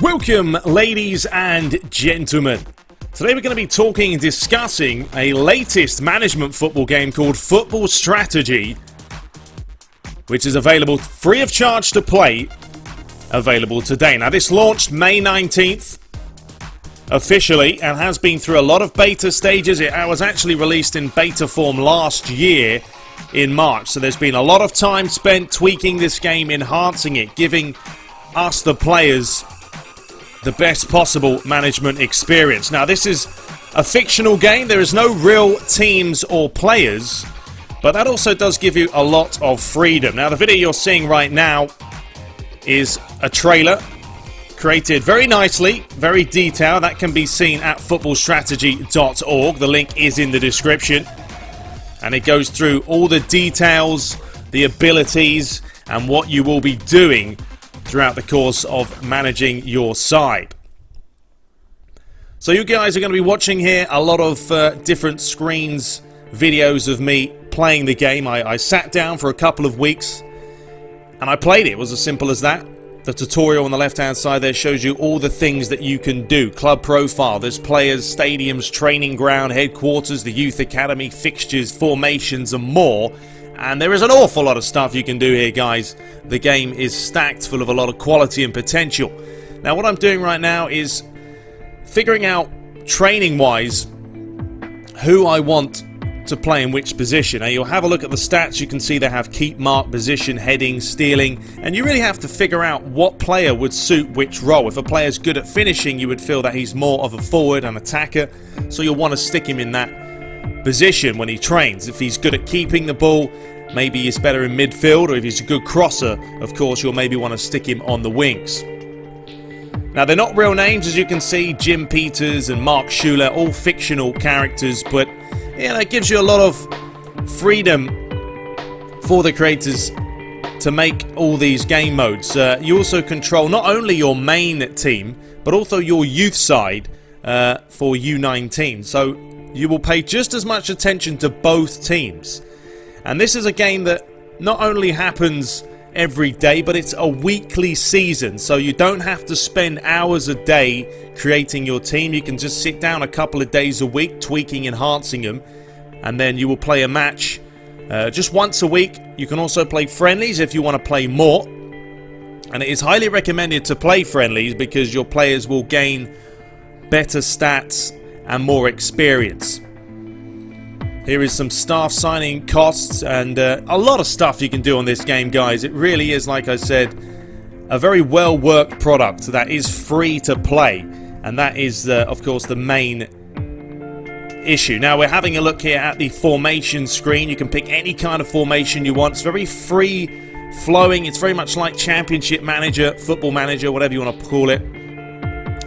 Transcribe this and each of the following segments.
Welcome, ladies and gentlemen. Today we're going to be talking and discussing a latest management football game called Football Strategy, which is available free of charge to play, available today. Now, this launched May 19th officially and has been through a lot of beta stages. It was actually released in beta form last year in March, so there's been a lot of time spent tweaking this game, enhancing it, giving us, the players, the best possible management experience. Now, this is a fictional game. There is no real teams or players, but that also does give you a lot of freedom. Now, the video you're seeing right now is a trailer created very nicely, very detailed. That can be seen at footballstrategy.org. The link is in the description. And it goes through all the details, the abilities, and what you will be doing throughout the course of managing your side. So you guys are going to be watching here a lot of different screens, videos of me playing the game. I sat down for a couple of weeks and I played it. It was as simple as that. The tutorial on the left hand side there shows you all the things that you can do. Club profile, there's players, stadiums, training ground, headquarters, the youth academy, fixtures, formations and more. And there is an awful lot of stuff you can do here, guys. The game is stacked full of a lot of quality and potential. Now, what I'm doing right now is figuring out, training-wise, who I want to play in which position. Now, you'll have a look at the stats. You can see they have keep, mark, position, heading, stealing. And you really have to figure out what player would suit which role. If a player's good at finishing, you would feel that he's more of a forward and attacker. So you'll want to stick him in that position when he trains. If he's good at keeping the ball, maybe he's better in midfield, or if he's a good crosser, of course, you'll maybe want to stick him on the wings. Now, they're not real names, as you can see. Jim Peters and Mark Schuler, all fictional characters, but yeah, that gives you a lot of freedom for the creators to make all these game modes. You also control not only your main team, but also your youth side for U19. So you will pay just as much attention to both teams. And this is a game that not only happens every day, but it's a weekly season. So you don't have to spend hours a day creating your team. You can just sit down a couple of days a week, tweaking, enhancing them. And then you will play a match just once a week. You can also play friendlies if you want to play more. And it is highly recommended to play friendlies because your players will gain better stats and more experience. Here is some staff signing costs and a lot of stuff you can do on this game, guys. It really is, like I said, a very well worked product that is free to play, and that is of course the main issue. Now we're having a look here at the formation screen. You can pick any kind of formation you want. It's very free flowing. It's very much like Championship Manager, Football Manager, whatever you want to call it.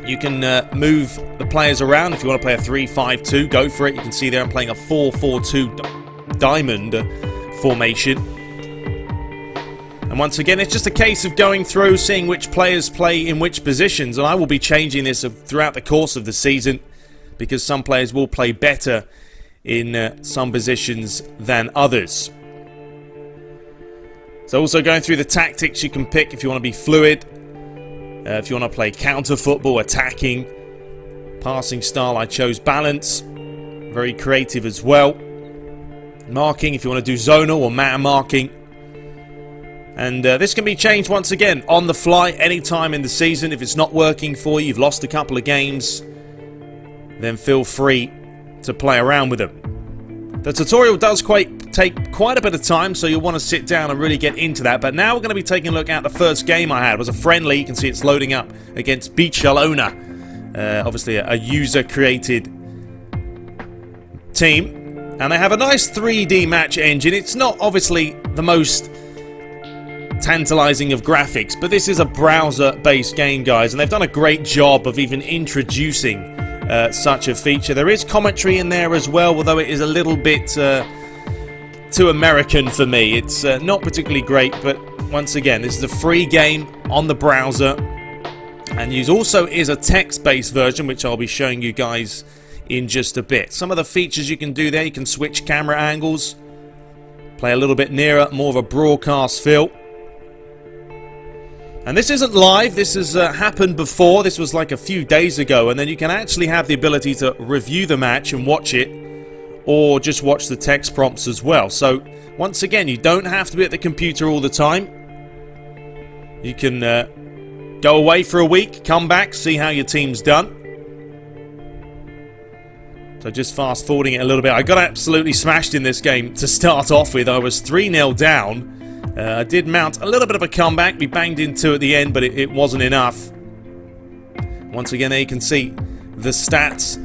You can move the players around. If you want to play a 3-5-2, go for it. You can see there I'm playing a 4-4-2 diamond formation. And once again, it's just a case of going through, seeing which players play in which positions. And I will be changing this throughout the course of the season because some players will play better in some positions than others. So also going through the tactics you can pick if you want to be fluid. If you want to play counter football, attacking, passing style, I chose balance. Very creative as well. Marking, if you want to do zonal or man marking. And this can be changed once again on the fly anytime in the season. If it's not working for you, you've lost a couple of games, then feel free to play around with them. The tutorial does take quite a bit of time, so you'll want to sit down and really get into that. But now we're going to be taking a look at the first game I had. It was a friendly. You can see it's loading up against Barcelona. Obviously a user-created team. And they have a nice 3D match engine. It's not obviously the most tantalizing of graphics, but this is a browser-based game, guys. And they've done a great job of even introducing such a feature. There is commentary in there as well, although it is a little bit too American for me. It's not particularly great, but once again, this is a free game on the browser, and there also is a text-based version, which I'll be showing you guys in just a bit. Some of the features you can do there, you can switch camera angles, play a little bit nearer, more of a broadcast feel. And this isn't live, this has happened before. This was like a few days ago, and then you can actually have the ability to review the match and watch it, or just watch the text prompts as well. So once again, you don't have to be at the computer all the time. You can go away for a week, come back, see how your team's done. So just fast forwarding it a little bit. I got absolutely smashed in this game to start off with. I was 3-0 down. I did mount a little bit of a comeback. We banged in 2 at the end, but it wasn't enough. Once again, there you can see the stats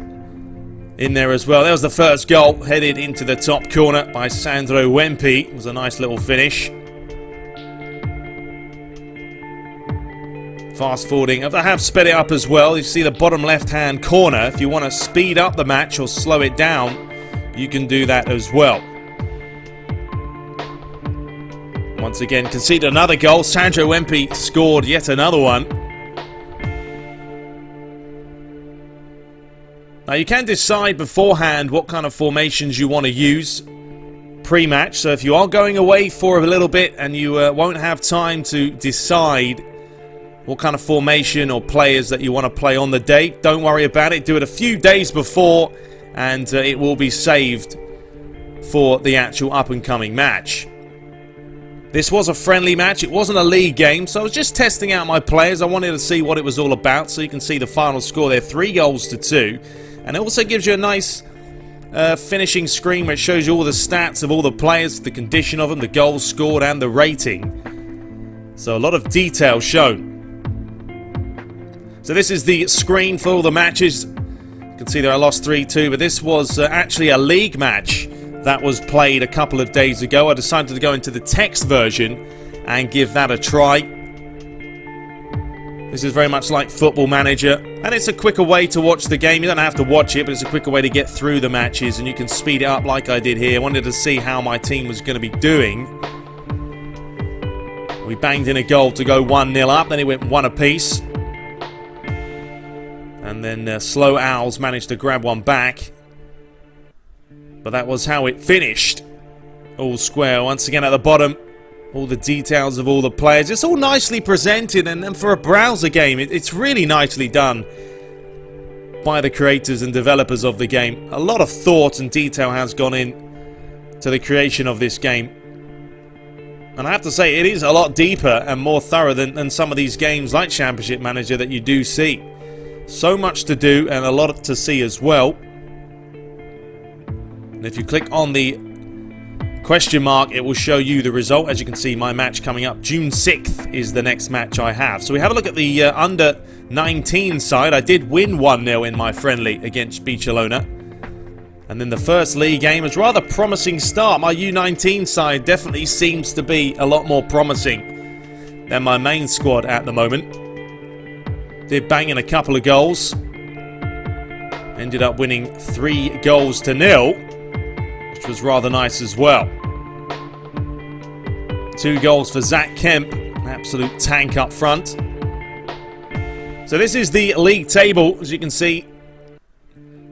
in there as well. There was the first goal, headed into the top corner by Sandro Wempe. It was a nice little finish. Fast forwarding. I have sped it up as well. You see the bottom left-hand corner. If you want to speed up the match or slow it down, you can do that as well. Once again, conceded another goal. Sandro Wempe scored yet another one. Now you can decide beforehand what kind of formations you want to use pre-match. So if you are going away for a little bit and you won't have time to decide what kind of formation or players that you want to play on the day, don't worry about it. Do it a few days before and it will be saved for the actual up-and-coming match. This was a friendly match. It wasn't a league game, so I was just testing out my players. I wanted to see what it was all about, so you can see the final score there, 3-2. And it also gives you a nice finishing screen where it shows you all the stats of all the players, the condition of them, the goals scored, and the rating. So a lot of detail shown. So this is the screen for all the matches. You can see there I lost 3-2, but this was actually a league match that was played a couple of days ago. I decided to go into the text version and give that a try. This is very much like Football Manager, and it's a quicker way to watch the game. You don't have to watch it, but it's a quicker way to get through the matches, and you can speed it up like I did here. I wanted to see how my team was going to be doing. We banged in a goal to go 1-0 up, then it went 1 apiece. And then Slow Owls managed to grab one back. But that was how it finished. All square. Once again at the bottom, all the details of all the players. It's all nicely presented, and for a browser game, it's really nicely done by the creators and developers of the game. A lot of thought and detail has gone in to the creation of this game. And I have to say, it is a lot deeper and more thorough than some of these games like Championship Manager that you do see. So much to do and a lot to see as well. And if you click on the question mark, it will show you the result. As you can see, my match coming up June 6th is the next match I have. So we have a look at the under 19 side. I did win 1-0 in my friendly against Barcelona. And then the first league game was a rather promising start. My U19 side definitely seems to be a lot more promising than my main squad at the moment. Did bang in a couple of goals. Ended up winning 3-0, which was rather nice as well. 2 goals for Zach Kemp, an absolute tank up front. So this is the league table, as you can see.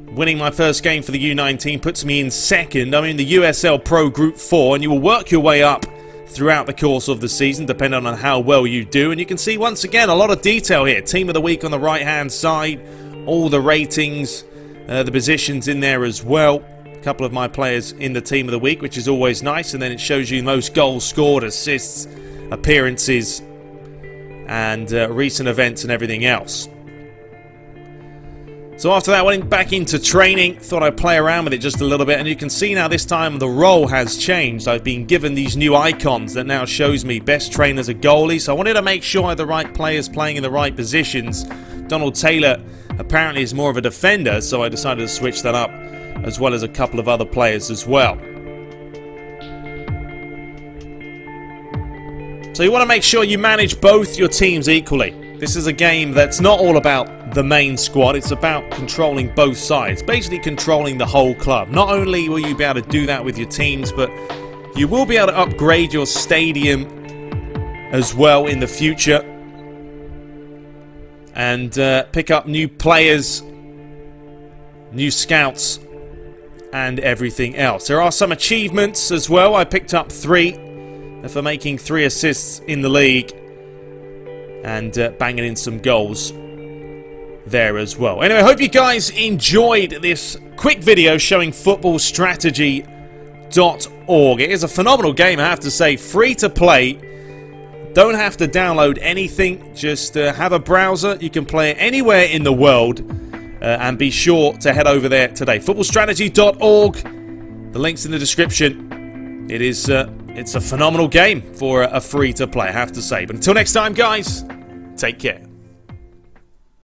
Winning my first game for the U19 puts me in second. I'm in the USL Pro Group 4, and you will work your way up throughout the course of the season, depending on how well you do. And you can see, once again, a lot of detail here. Team of the week on the right-hand side, all the ratings, the positions in there as well. A couple of my players in the team of the week, which is always nice. And then it shows you most goals scored, assists, appearances, and recent events and everything else. So after that, I went back into training. Thought I'd play around with it just a little bit. And you can see now this time the role has changed. I've been given these new icons that now shows me best trained as a goalie. So I wanted to make sure I had the right players playing in the right positions. Donald Taylor apparently is more of a defender, so I decided to switch that up, as well as a couple of other players as well. So you want to make sure you manage both your teams equally. This is a game that's not all about the main squad, it's about controlling both sides, basically controlling the whole club. Not only will you be able to do that with your teams, but you will be able to upgrade your stadium as well in the future. And pick up new players, new scouts, and everything else. There are some achievements as well. I picked up 3 for making 3 assists in the league and banging in some goals there as well. Anyway, I hope you guys enjoyed this quick video showing footballstrategy.org. It is a phenomenal game, I have to say. Free to play. Don't have to download anything. Just have a browser. You can play it anywhere in the world. And be sure to head over there today. Footballstrategy.org. The link's in the description. It's a phenomenal game for a free to play, I have to say. But until next time, guys, take care.